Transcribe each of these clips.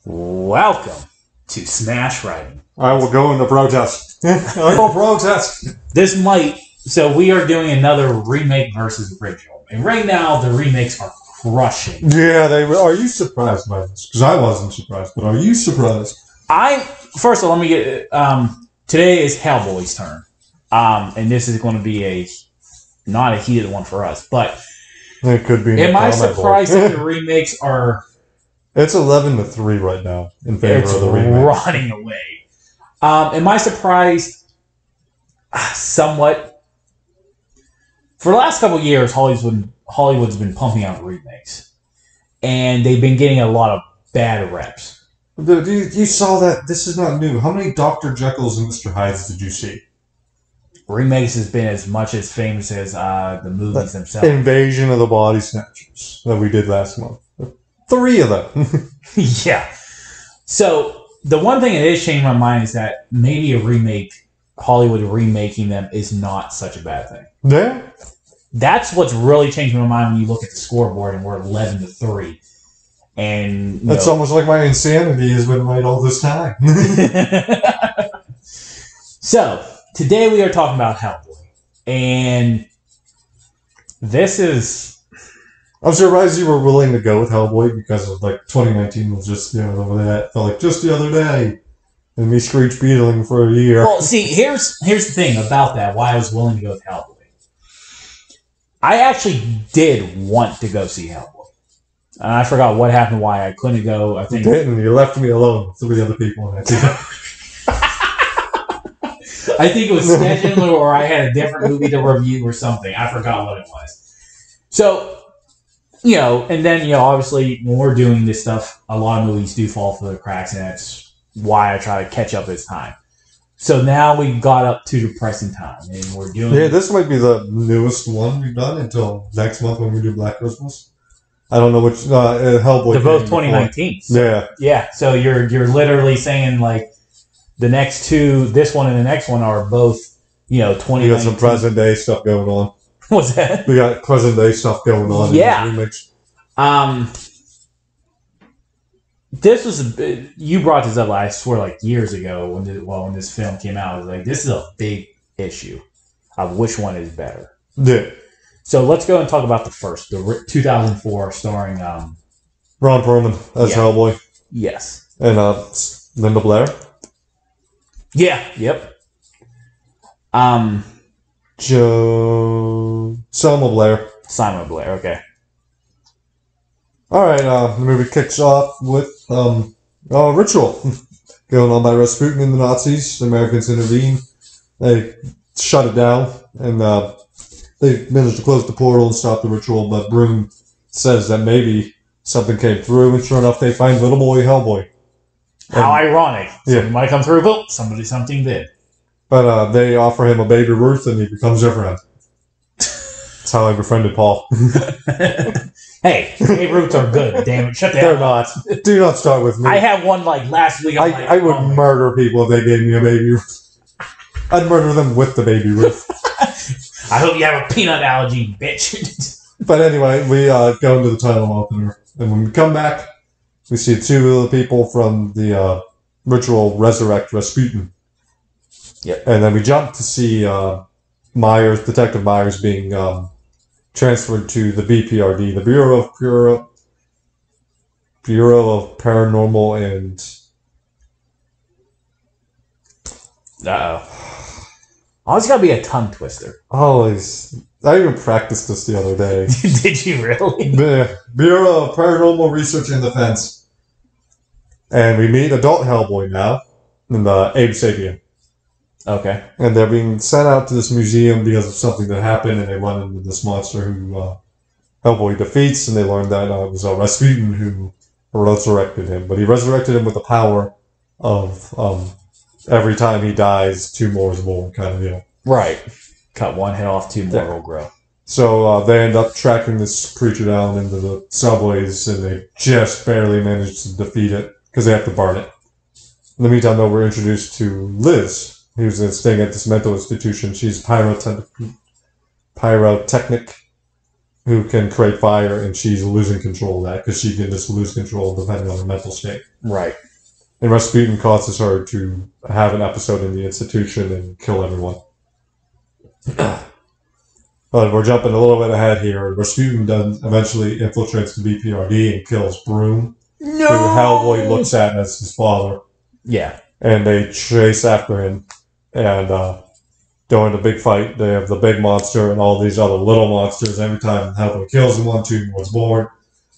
Welcome to Smash Writing. I will go into protest. I will protest. So we are doing another remake versus original. And right now, the remakes are crushing. Yeah, they were. Are you surprised by this? Because I wasn't surprised, but are you surprised? First of all, let me get, today is Hellboy's turn. And this is going to be not a heated one for us, but It could be. am I surprised that the remakes are... It's 11-3 right now in favor of the remake. Running away. Am I surprised? Somewhat. For the last couple of years, Hollywood's been pumping out remakes, and they've been getting a lot of bad reps. Dude, you saw that? This is not new. How many Dr. Jekylls and Mr. Hydes did you see? Remakes has been as much as famous as the movies themselves. Invasion of the Body Snatchers that we did last month. 3 of them. Yeah. So the one thing that is changing my mind is that maybe Hollywood remaking them is not such a bad thing. Yeah. That's what's really changing my mind when you look at the scoreboard and we're 11-3. And that's almost like my insanity has been right all this time. So today we are talking about Hellboy, and this is... I'm surprised you were willing to go with Hellboy because of 2019 was just felt like just the other day, and me Screech Beetling for a year. Well, see, here's the thing about that. Why I was willing to go with Hellboy. I actually did want to go see Hellboy, and I forgot what happened. Why I couldn't go. I think you didn't. You left me alone with 3 other people in that team. I think it was scheduling, or I had a different movie to review or something. I forgot what it was. So. And then, obviously, when we're doing this stuff, a lot of movies do fall through the cracks, and that's why I try to catch up this time. So now we got up to the pressing time, and we're doing... Yeah, this might be the newest one we've done until next month when we do Black Christmas. I don't know which... Hellboy... They're both 2019. Yeah. Yeah, so you're literally saying, the next two, this one and the next one are both, 2019. You got some present-day stuff going on. What's that? We got present day stuff going on. Yeah. In these this was you brought this up. I swear, years ago when this film came out, I was like, this is a big issue of which one is better. Yeah. So let's go and talk about the first, the 2004, starring Ron Perlman as Hellboy. Yes. And Linda Blair. Yeah. Yep. Selma Blair. Simon Blair, okay. Alright, the movie kicks off with a ritual going on by Rasputin and the Nazis. The Americans intervene. They shut it down, and they manage to close the portal and stop the ritual, but Broom says that maybe something came through, and sure enough, they find little boy Hellboy. How ironic. Yeah. Something might come through, but something did. But they offer him a baby Ruth, and he becomes their friend. That's how I befriended Paul. Hey, baby Ruths are good. Damn it, shut the hell up. They're not. Do not start with me. I had one last week. I would murder people if they gave me a baby Ruth. I'd murder them with the baby Ruth. I hope you have a peanut allergy, bitch. But anyway, we go into the title opener, and when we come back, we see 2 of the people from the ritual resurrect Rasputin. Yep. And then we jump to see Detective Myers being transferred to the BPRD, the Bureau of Paranormal and... Uh-oh. Always gotta be a tongue twister. Always. I even practiced this the other day. Did you really? Bureau of Paranormal Research and Defense. And we meet adult Hellboy now, and Abe Sapien. Okay. And they're being sent out to this museum because of something that happened, and they run into this monster who Hellboy defeats, and they learn that it was Rasputin who resurrected him. But he resurrected him with the power of every time he dies, 2 more is born, kind of deal. Right. Cut 1 head off, 2 more will grow. So they end up tracking this creature down into the subways, and they just barely manage to defeat it because they have to burn it. In the meantime, though, we're introduced to Liz, who's staying at this mental institution. She's pyrotechnic who can create fire, and she's losing control of that because she can just lose control depending on her mental state. Right. And Rasputin causes her to have an episode in the institution and kill everyone. But we're jumping a little bit ahead here. Rasputin eventually infiltrates the BPRD and kills Broom, No! who Hellboy looks at as his father. Yeah. And they chase after him. And during the big fight, they have the big monster and all these other little monsters. Every time Hellboy kills one, two more is born.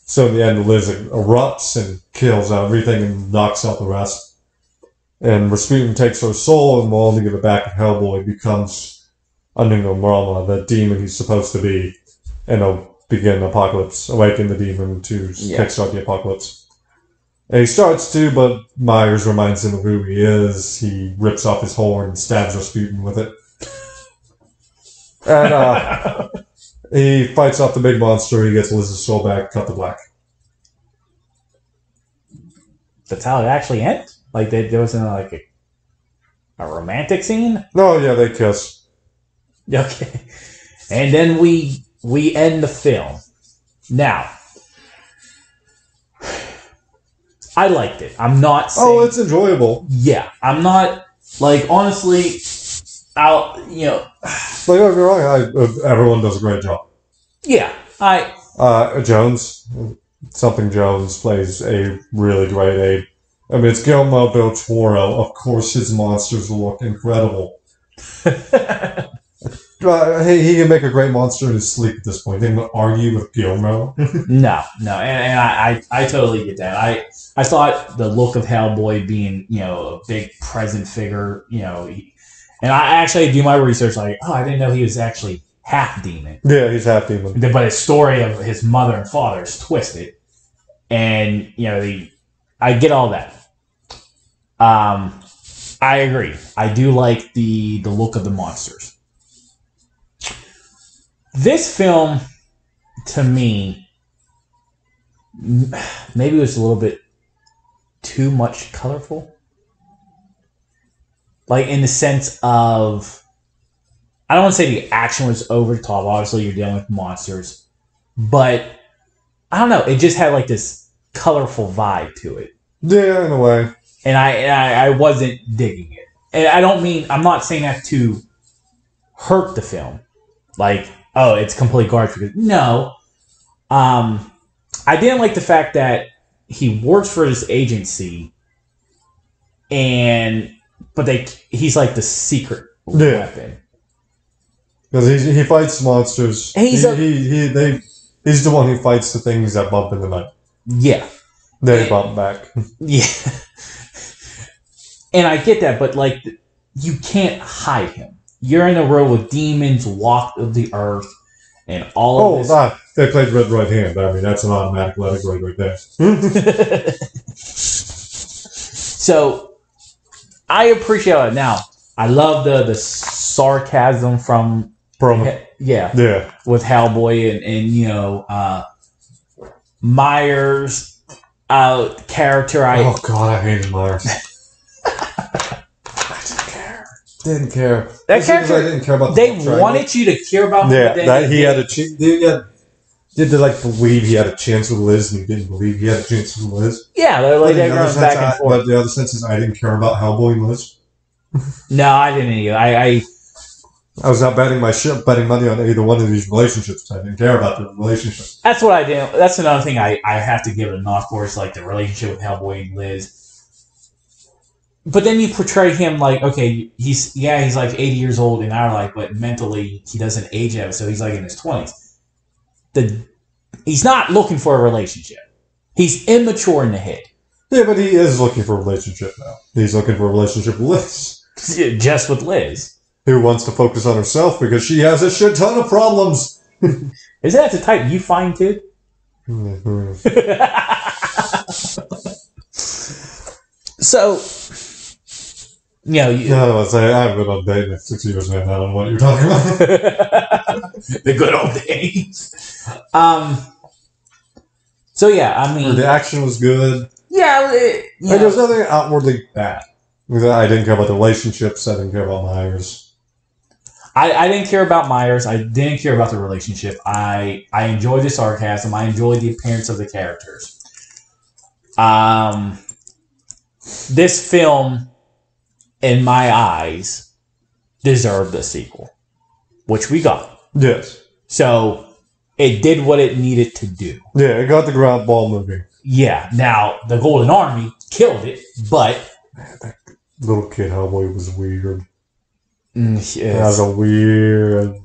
So in the end, Liz erupts and kills everything and knocks out the rest. And Rasputin takes her soul and will only give it back, and Hellboy becomes Anunga Rama, the demon he's supposed to be. And they'll begin the apocalypse, awaken the demon to kickstart the apocalypse. And he starts to, but Myers reminds him of who he is. He rips off his horn and stabs Rasputin with it. And he fights off the big monster. He gets Liz's soul back, cut to black. That's how it actually ends? Like, there wasn't like a romantic scene? No, yeah, they kiss. Okay. And then we end the film. Now, I liked it. I'm not saying... Oh, it's enjoyable. Yeah. I'm not... Like, honestly, Like, don't get me wrong, everyone does a great job. Yeah. Jones, something Jones plays a really great aide. I mean, it's Guillermo del Toro. Of course, his monsters look incredible. He can make a great monster in his sleep at this point. They can argue with Guillermo. No. And I totally get that. I thought the look of Hellboy being, a big present figure, and I actually do my research like, I didn't know he was actually half demon. Yeah, he's half demon. But his story of his mother and father is twisted. And, I get all that. I agree. I do like the look of the monsters. This film, to me, maybe was a little bit too much colorful. Like, in the sense of... I don't want to say the action was over the top. Obviously, you're dealing with monsters. But, I don't know. It just had, like, this colorful vibe to it. Yeah, in a way. And I wasn't digging it. And I'm not saying that to hurt the film. Like, it's complete garbage. No. I didn't like the fact that he works for this agency, but he's like the secret weapon. Because he fights monsters. He's the one who fights the things that bump in the night. Yeah. They bump back. Yeah. And I get that, but like, you can't hide him. You're in a row with demons, walk of the earth, and all of this. They played Red Right Hand. I mean, that's an automatic grade right there. So, I appreciate it. Now, I love the sarcasm from with Hellboy and Myers character. Oh God, I hated Myers. Didn't care. That character, I didn't care about. They wanted you to care about him. Yeah, that he had a chance. Did they believe he had a chance with Liz, and he didn't believe he had a chance with Liz? Yeah, they're like they're going back and forth. But the other sense is, I didn't care about Hellboy and Liz. No, I didn't either. I was not betting money on either one of these relationships. I didn't care about the relationship. That's what I did. That's another thing I have to give it a nod for, is like the relationship with Hellboy and Liz. But then you portray him like, okay, he's like 80 years old in our life, but mentally he doesn't age yet, so he's like in his 20s. He's not looking for a relationship. He's immature in the head. Yeah, but he is looking for a relationship now. He's looking for a relationship with Liz. Just with Liz. Who wants to focus on herself because she has a shit ton of problems. Is that the type you find too? So, I've been on dating 6 years now. I don't know what you're talking about. The good old days. So yeah, I mean, the action was good. Yeah, there's nothing outwardly bad. I didn't care about the relationships. I didn't care about Myers. I didn't care about Myers. I didn't care about the relationship. I enjoyed the sarcasm. I enjoyed the appearance of the characters. This film, in my eyes, deserved a sequel, which we got. Yes. So it did what it needed to do. Yeah, it got the ground ball moving. Yeah. Now the Golden Army killed it, but that little kid Hellboy was weird. Yes. That was a weird.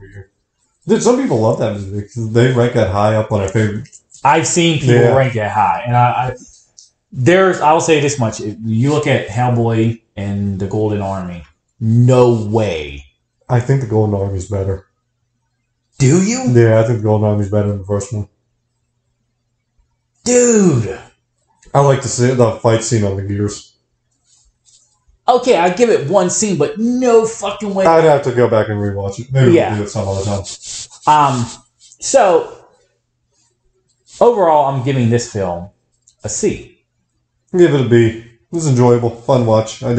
Dude, some people love that movie because they rank that high up on our favorite. I've seen people rank it high, and I'll say this much: if you look at Hellboy and the Golden Army, no way. I think the Golden Army's better. Do you? Yeah, I think the Golden Army's better than the first one. Dude, I like to see the fight scene on the gears. Okay, I'll give it one scene, but no fucking way. I'd have to go back and rewatch it. Maybe we'll do it some other time. So overall, I'm giving this film a C. Give it a B. It was enjoyable, fun watch. I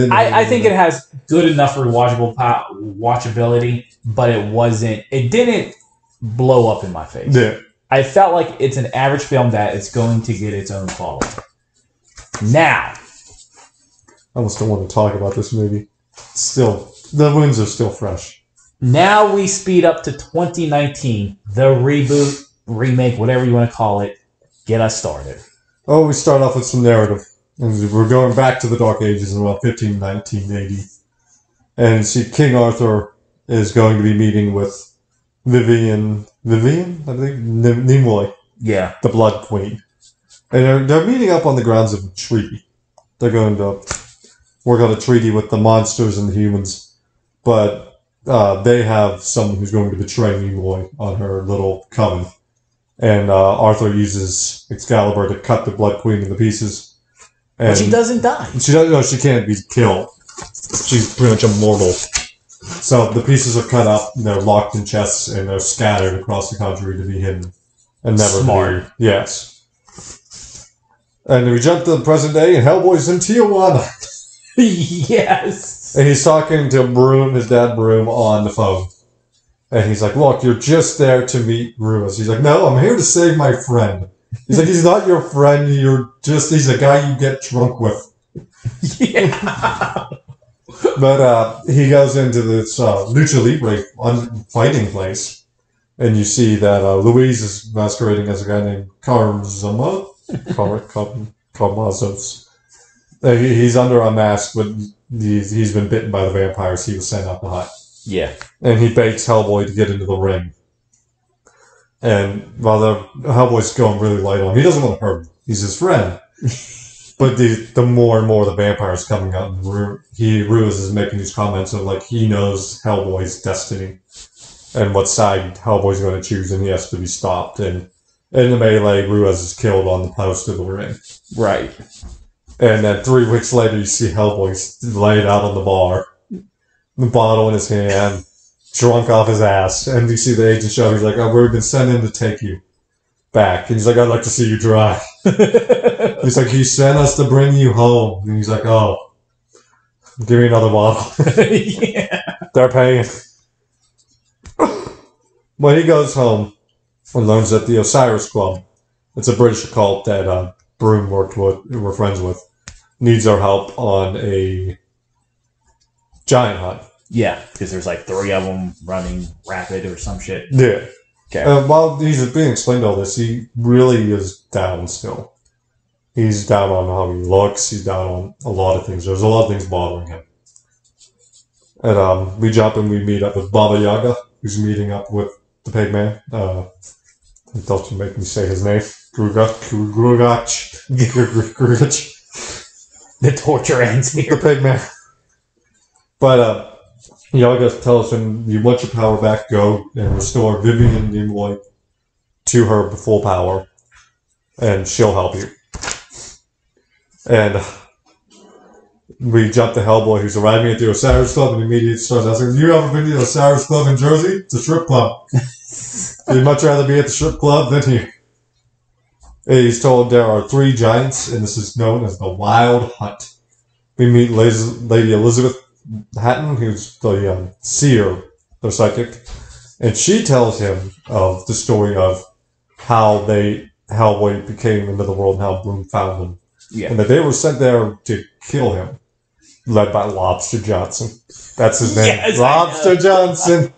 think it has good enough watchability, but it didn't blow up in my face. Yeah. I felt like it's an average film that is going to get its own following. Now, I almost don't want to talk about this movie. Still, the wounds are still fresh. Now we speed up to 2019, the reboot, remake, whatever you want to call it. Get us started. Oh, we start off with some narrative. And we're going back to the Dark Ages in about 1980. And see, King Arthur is going to be meeting with Vivian, I think, Nimoy. Yeah. The Blood Queen. And they're meeting up on the grounds of a treaty. They're going to work on a treaty with the monsters and the humans. But they have someone who's going to betray Nimoy on her little coven. And Arthur uses Excalibur to cut the Blood Queen into pieces. And but she doesn't die. She doesn't. No, she can't be killed. She's pretty much immortal. So the pieces are cut up, and they're locked in chests, and they're scattered across the country to be hidden and never Smart. be. Yes. And then we jump to the present day, and Hellboy's in Tijuana. Yes. And he's talking to Broom, his dad Broom, on the phone. And he's like, "Look, you're just there to meet Ruiz." He's like, "No, I'm here to save my friend." He's like, "He's not your friend. He's a guy you get drunk with." Yeah. But he goes into this Lucha Libre fighting place. And you see that Luis is masquerading as a guy named Carmazos. He's under a mask, but he's been bitten by the vampires he was sent out to hunt. Yeah. And he begs Hellboy to get into the ring. And while Hellboy's going really light on him, he doesn't want to hurt him. He's his friend. But the more and more the vampires coming out, and Ruiz is making these comments of like he knows Hellboy's destiny and what side Hellboy's going to choose, and he has to be stopped. And in the melee, Ruiz is killed on the post of the ring. Right. And then 3 weeks later, you see Hellboy laid out on the bar, the bottle in his hand, drunk off his ass, and you see the agent show. He's like, "Oh, we've been sent in to take you back." And he's like, "I'd like to see you dry." He's like, "He sent us to bring you home." And he's like, "Oh, give me another bottle." Yeah. They're paying. Well, he goes home and learns that the Osiris Club, it's a British occult that Broom were friends with, needs our help on a giant hunt. Yeah, because there's like 3 of them running rapid or some shit. Yeah. Okay. While he's being explained all this, he really is down still. He's down on how he looks. He's down on a lot of things. There's a lot of things bothering him. And we jump and we meet up with Baba Yaga, who's meeting up with the pig man. Don't you make me say his name. Grugach. The torture ends here. The pig man. But Yaga tells him, "You want your power back, go and restore Vivian Nimoy to her full power, and she'll help you." And we jump to Hellboy, who's arriving at the Osiris Club, and immediately starts asking, "You ever been to the Osiris Club in Jersey? It's a strip club. You'd much rather be at the strip club than here." And he's told there are 3 giants, and this is known as the Wild Hunt. We meet Lady Elizabeth Hatton, who's the seer their psychic, and she tells him of the story of how Hellboy became into the world and how Bloom found him. Yeah. And that they were sent there to kill him, led by Lobster Johnson. That's his name. Yes, Lobster Johnson.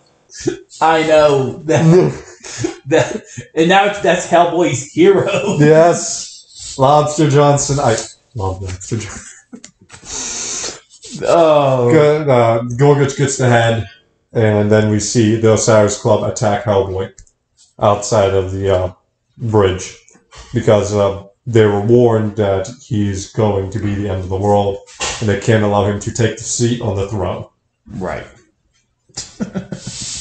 I know that. And now that's Hellboy's hero. Yes. Lobster Johnson. I love Lobster Johnson. Oh. Good. Gorgich gets the head, and then we see the Osiris Club attack Hellboy outside of the bridge because they were warned that he's going to be the end of the world, and they can't allow him to take the seat on the throne. Right.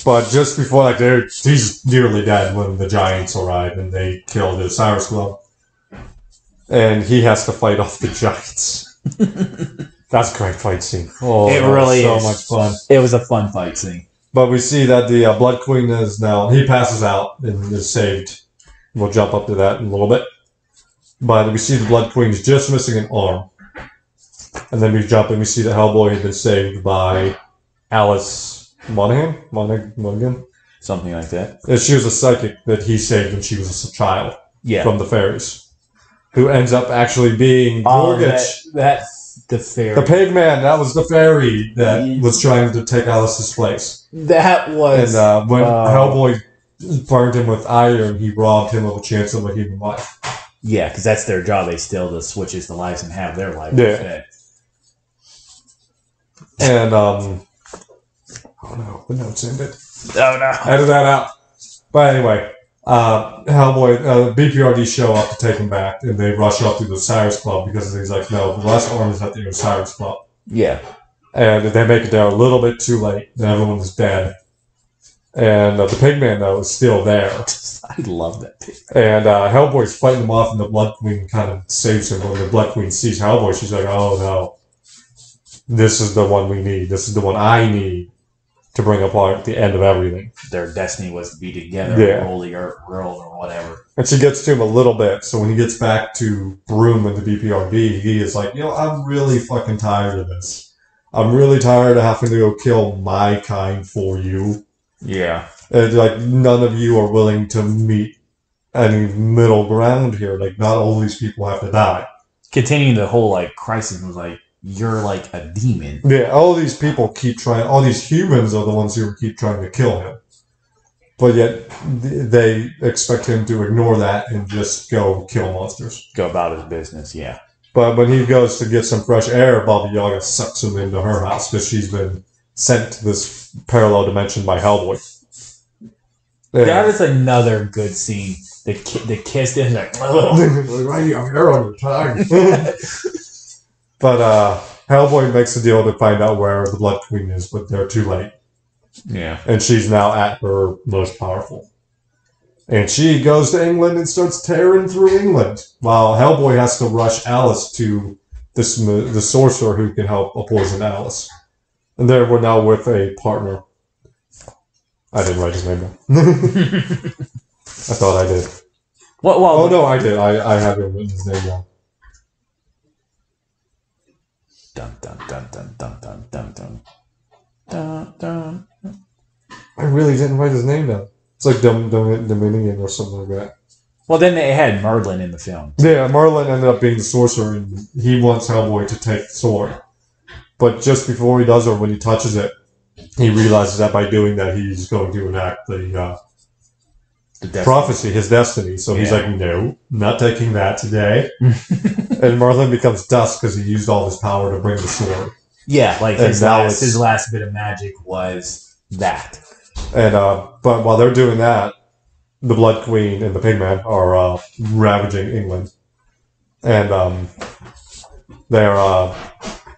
But just before, like, he's nearly dead when the giants arrive and they kill the Osiris Club, and he has to fight off the giants. That's a great fight scene. Oh, it really so is. Much fun. It was a fun fight scene. But we see that the Blood Queen is now... He passes out and is saved. We'll jump up to that in a little bit. But we see the Blood Queen is just missing an arm. And then we jump and we see that Hellboy has been saved by Alice Monaghan? Something like that. And she was a psychic that he saved when she was a child. Yeah. From the fairies. Who ends up actually being Gorgich. That's the fairy. The pig man, that was the fairy that was trying to take Alice's place. That was... And when Hellboy burned him with iron, he robbed him of a chance of a human life. Yeah, because that's their job. They steal the switches to lives and have their life. Yeah. And, oh no, the notes ended. Oh no. Edit that out. But anyway, Hellboy, BPRD show up to take him back, and they rush up to the Osiris Club because he's like, no, the last arm is at the Osiris Club. Yeah. And they make it there a little bit too late, and everyone is dead. And the Pigman, though, is still there. I love that pig. And Hellboy's fighting him off, and the Blood Queen kind of saves him. When the Blood Queen sees Hellboy, she's like, oh no, this is the one we need. This is the one I need to bring apart the end of everything. Their destiny was to be together, rule the world or whatever. And she gets to him a little bit, so when he gets back to Broom and the BPRD, he is like, I'm really fucking tired of this. I'm really tired of having to go kill my kind for you. Yeah. And, like, none of you are willing to meet any middle ground here. Like, not all these people have to die. Continuing the whole, like, crisis was like, you're like a demon. Yeah, all these people keep trying, all these humans are the ones who keep trying to kill him. But yet, they expect him to ignore that and just go kill monsters. Go about his business, yeah. But when he goes to get some fresh air, Baba Yaga sucks him into her house because she's been sent to this parallel dimension by Hellboy. Yeah. That is another good scene. The kiss is like, why do you have hair on your tongue? But Hellboy makes a deal to find out where the Blood Queen is, but they're too late. Yeah. And she's now at her most powerful. And she goes to England and starts tearing through England, while Hellboy has to rush Alice to the sorcerer who can help poison Alice. And there we're now with a partner. I didn't write his name down. I thought I did. Well, oh, no, I did. I have his name down. Dun, dun, dun, dun, dun, dun, dun, dun. Dun, dun. I really didn't write his name down. It's like Dominion or something like that. Well, then they had Merlin in the film. Yeah, Merlin ended up being the sorcerer, and he wants Hellboy to take the sword. But just before he does, or when he touches it, he realizes that by doing that, he's going to enact the prophecy, his destiny. So he's like, no, not taking that today. And Merlin becomes dust because he used all his power to bring the sword. Yeah, like his last bit of magic was that. And but while they're doing that, the Blood Queen and the Pigman are ravaging England, and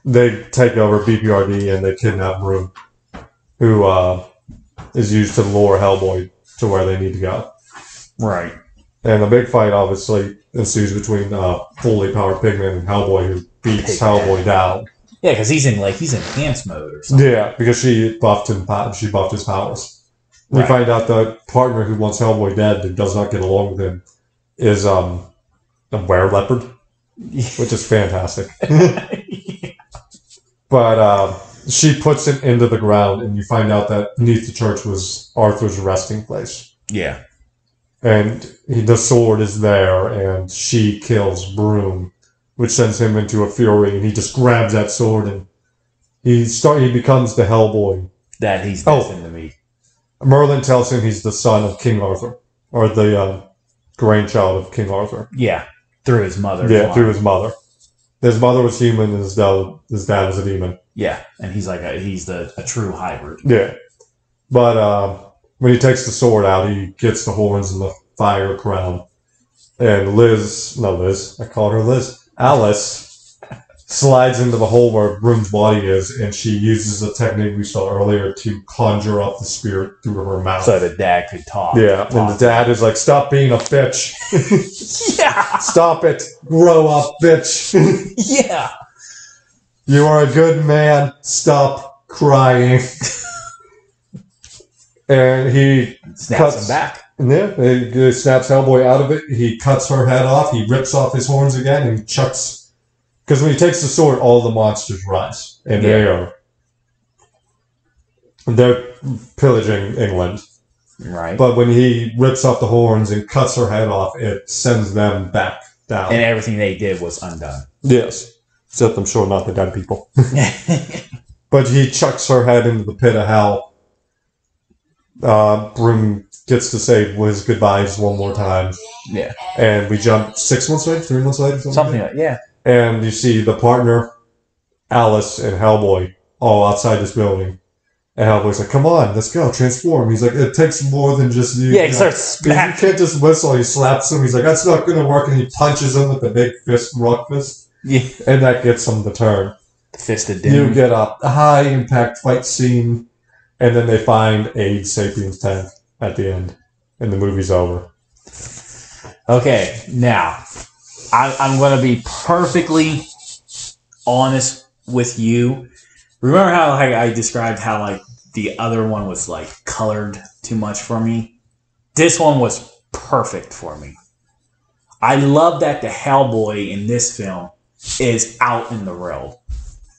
they take over BPRD and they kidnap Broom, who is used to lure Hellboy to where they need to go. Right. And a big fight obviously ensues between fully powered Pigman and Hellboy, who beats Hellboy down. Yeah, because he's in enhanced mode or something. Yeah, because she buffed his powers. We find out the partner who wants Hellboy dead, who does not get along with him, is a were-leopard, which is fantastic. But she puts it into the ground, and you find out that beneath the church was Arthur's resting place. Yeah. And the sword is there, and she kills Broom, which sends him into a fury, and he just grabs that sword, and he becomes the Hellboy that he's destined to be. Merlin tells him he's the son of King Arthur, or the grandchild of King Arthur. Yeah, through his mother. Yeah, through his mother. His mother was human, and his dad was a demon. Yeah, and he's like a true hybrid. Yeah, but when he takes the sword out, he gets the horns and the fire crown. And Alice, slides into the hole where Broom's body is, and she uses a technique we saw earlier to conjure up the spirit through her mouth. So the dad could talk. Yeah, and the dad is like, stop being a bitch. Yeah! Stop it. Grow up, bitch. Yeah! You are a good man. Stop crying. And he snaps him back. Yeah, he snaps Hellboy out of it. He cuts her head off. He rips off his horns again and chucks. Because when he takes the sword, all the monsters rise, and they're pillaging England. Right. But when he rips off the horns and cuts her head off, it sends them back down. And everything they did was undone. Yes, except I'm sure not the dead people. But he chucks her head into the pit of hell. Broom gets to say his goodbyes one more time. Yeah. And we jump 6 months later, 3 months later? Something like that, yeah. And you see the partner, Alice, and Hellboy all outside this building. And Hellboy's like, come on, let's go, transform. He's like, it takes more than just you. Yeah, he starts You can't just whistle. He slaps him. He's like, that's not going to work. And he punches him with the big fist, rock fist. Yeah. And that gets him to turn. The Fist of Doom. You get a high-impact fight scene. And then they find a Sapiens tank at the end. And the movie's over. Okay, now, I'm going to be perfectly honest with you. Remember how I described how like the other one was like colored too much for me? This one was perfect for me. I love that the Hellboy in this film is out in the world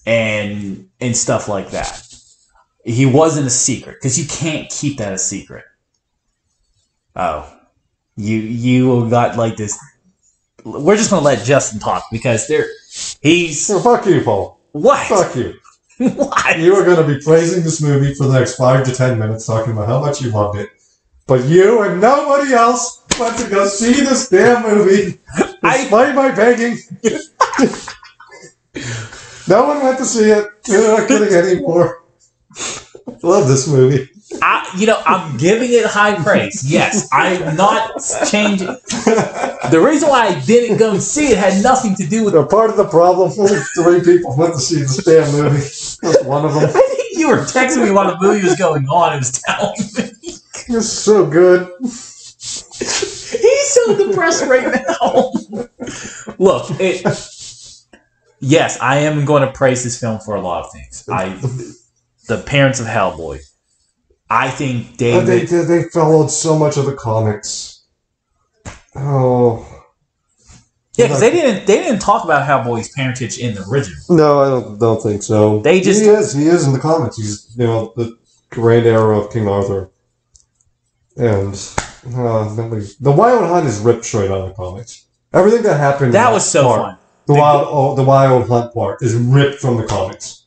and stuff like that. He wasn't a secret, because you can't keep that a secret. Oh. You got like this... We're just going to let Justin talk, because he's... Oh, fuck you, Paul. What? Fuck you. What? You are going to be praising this movie for the next 5 to 10 minutes, talking about how much you loved it. But you and nobody else went to go see this damn movie, despite my begging. No one went to see it. You're not kidding anymore. I love this movie. I'm giving it high praise. Yes, I'm not changing. The reason why I didn't go and see it had nothing to do with... Part of the problem, only 3 people went to see this damn movie. That's one of them. I think you were texting me while the movie was going on. It was telling me. You're so good. He's so depressed right now. Look, yes, I am going to praise this film for a lot of things. The parents of Hellboy. I think they followed so much of the comics. Oh. Yeah, because they didn't talk about Hellboy's parentage in the original. No, I don't think so. He is in the comics. He's the grand era of King Arthur. And the Wild Hunt is ripped straight out of the comics. Everything that happened was so fun. The Wild Hunt part is ripped from the comics.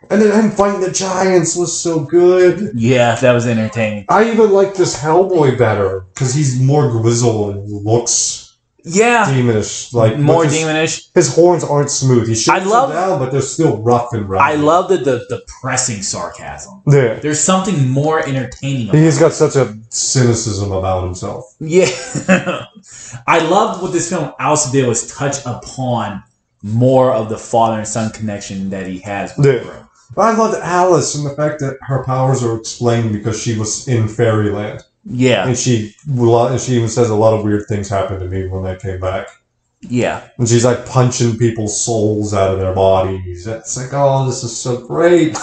And then him fighting the giants was so good. Yeah, that was entertaining. I even like this Hellboy better because he's more grizzled and looks demonish. Like more demonish. His horns aren't smooth. He shoots them down, but they're still rough and rough. I love the depressing sarcasm. Yeah. There's something more entertaining about He's got such a cynicism about himself. Yeah. I loved what this film also did was touch upon more of the father and son connection that he has with Bro. I loved Alice and the fact that her powers are explained because she was in fairyland. Yeah. And she even says a lot of weird things happened to me when I came back. Yeah. And she's like punching people's souls out of their bodies. It's like, oh, this is so great.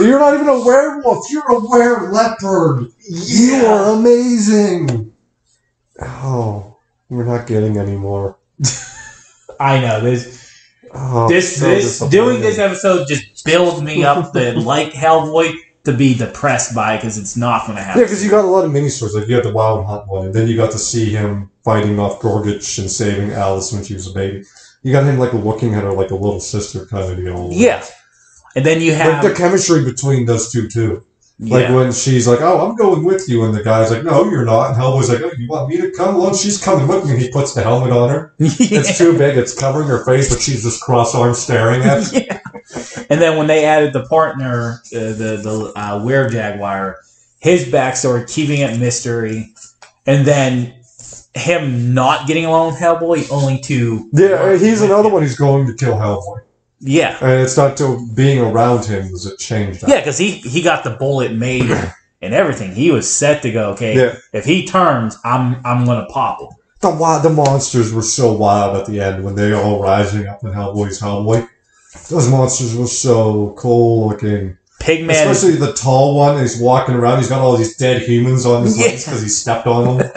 You're not even a werewolf. You're a were-leopard. Yeah. You are amazing. Oh, we're not getting any more. I know. Oh, This doing this episode just builds me up to like Hellboy to be depressed by it because it's not going to happen. Yeah, because you got a lot of mini-stories. Like, you had the Wild Hunt one, and then you got to see him fighting off Gorgich and saving Alice when she was a baby. You got him, like, looking at her like a little sister kind of deal. Yeah. And then you have... Like, the chemistry between those two, too. Like, when she's like, oh, I'm going with you, and the guy's like, no, you're not. And Hellboy's like, oh, you want me to come along? She's coming with me. And he puts the helmet on her. It's too big. It's covering her face, but she's just cross-armed staring at it. Yeah. And then when they added the partner, the Were-Jaguar, his backstory, keeping it mystery, and then him not getting along with Hellboy, only to... Yeah, he's another one who's going to kill Hellboy. Yeah. And it's not till being around him does it change that. Yeah, because he got the bullet made and everything. He was set to go, okay, if he turns, I'm going to pop him. The monsters were so wild at the end when they were all rising up in Hellboy's Hellboy. Those monsters were so cool looking. Pigman. Especially the tall one. He's walking around. He's got all these dead humans on his legs because he stepped on them.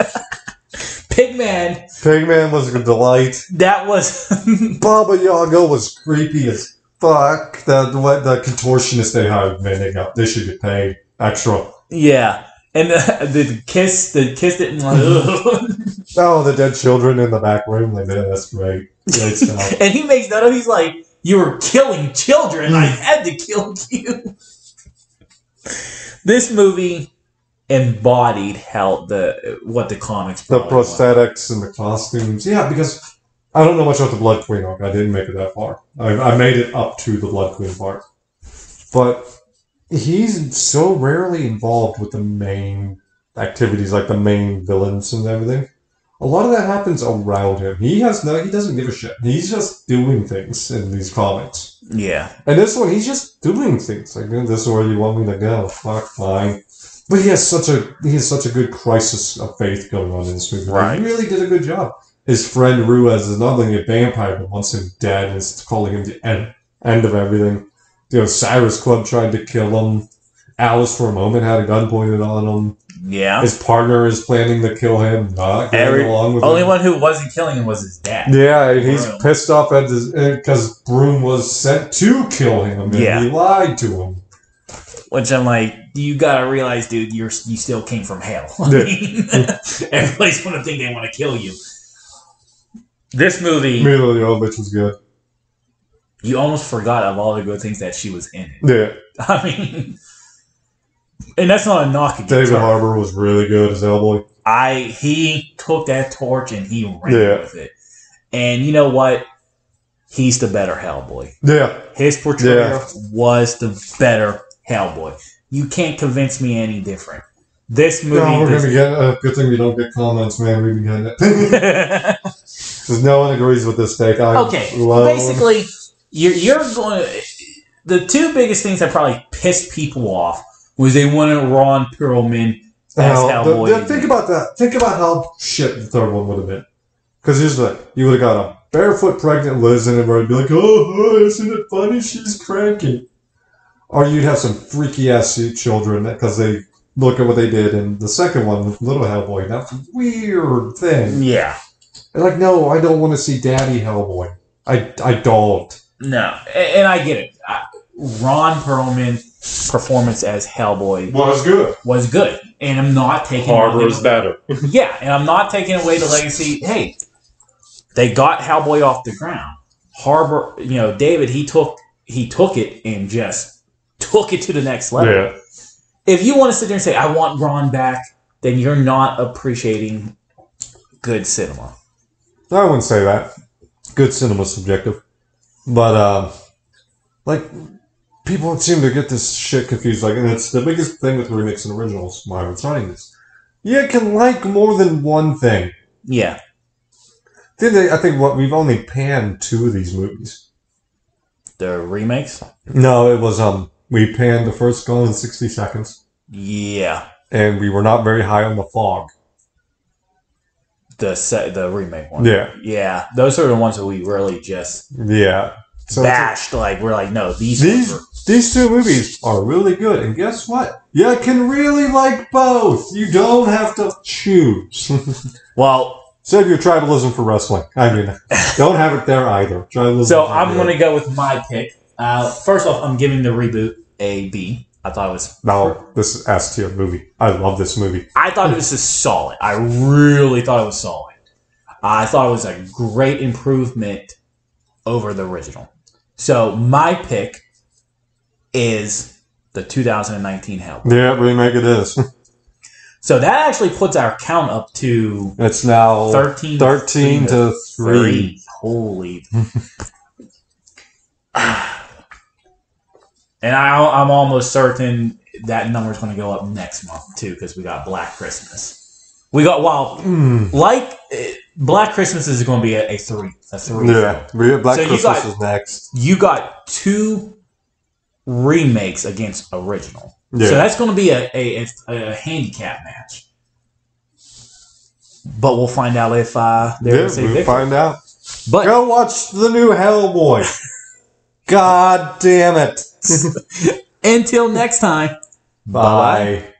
Pigman. Pigman was a delight. That was... Baba Yaga was creepy as fuck. The contortionist they hired, man, they should get paid extra. Yeah. And the kiss didn't... Oh, the dead children in the back room. Like, man, that's great. Great stuff. And he makes none of these like, you were killing children. I had to kill you. This movie embodied what the comics. The prosthetics and the costumes. Yeah, because I don't know much about the Blood Queen arc. I didn't make it that far. I made it up to the Blood Queen part. But he's so rarely involved with the main activities, like the main villains and everything. A lot of that happens around him. He doesn't give a shit. He's just doing things in these comics. Yeah. And this one, he's just doing things. Like, this is where you want me to go. Fuck, fine. But he has such a good crisis of faith going on in this movie. Right. He really did a good job. His friend Ruiz is not only a vampire, but wants him dead and is calling him the end of everything. Cyrus Club tried to kill him. Alice, for a moment, had a gun pointed on him. Yeah. His partner is planning to kill him, not getting along with him. Only one who wasn't killing him was his dad. Yeah, he's pissed off at because Broom was sent to kill him, and he lied to him. Which I'm like, you gotta realize, dude, you still came from hell. I mean, everybody's gonna think they want to kill you. This movie, Mila Jovovich was good. You almost forgot of all the good things that she was in it. Yeah. I mean, and that's not a knock against David Harbour was really good as Hellboy. He took that torch and he ran with it. And you know what? He's the better Hellboy. Yeah. His portrayal was the better Hellboy. You can't convince me any different. This movie... No, we're going to get... good thing we don't get comments, man. We've been getting it. Because no one agrees with this take. Basically, you're going to... The two biggest things that probably pissed people off was they wanted Ron Perlman as Hellboy. Think about that. Think about how shit the third one would have been. Because here's the thing. You would have got a barefoot pregnant Liz in it where it'd be like, oh, isn't it funny? She's cranky. Or you'd have some freaky-ass children because they look at what they did in the second one with Little Hellboy. That's a weird thing. Yeah. They're like, no, I don't want to see Daddy Hellboy. I don't. No. And I get it. Ron Perlman's performance as Hellboy was good. And I'm not taking Harbour's better. Yeah, and I'm not taking away the legacy. Hey, they got Hellboy off the ground. Harbour, David, he took it and just took it to the next level. Yeah. If you want to sit there and say, I want Ron back, then you're not appreciating good cinema. I wouldn't say that. Good cinema's subjective. But, people seem to get this shit confused. And it's the biggest thing with remakes and originals, why I'm trying this. You can like more than one thing. Yeah. I think we've only panned 2 of these movies. The remakes? No, it was, we panned the first Gone in 60 Seconds. Yeah. And we were not very high on The Fog. The remake one. Yeah. Yeah. Those are the ones that we really just bashed. We're like, no, these 2 movies are really good. And guess what? You can really like both. You don't have to choose. Well, Save your tribalism for wrestling. I mean, don't have it there either. Tribalism. So I'm going to go with my pick. First off, I'm giving the reboot a B. I thought it was... No, this is S tier movie. I love this movie. I thought it was just solid. I really thought it was solid. I thought it was a great improvement over the original. So my pick is the 2019 Hellboy. Yeah, remake it is. So that actually puts our count up to... It's now 13 to 3. Holy... And I'm almost certain that number's going to go up next month, too, because we got Black Christmas. We got... Black Christmas is going to be a 3. A 3. Yeah, Black Christmas is next. You got 2 remakes against original. Yeah. So that's going to be a handicap match. But we'll find out if we'll find out. But go watch the new Hellboy. God damn it. Until next time. Bye.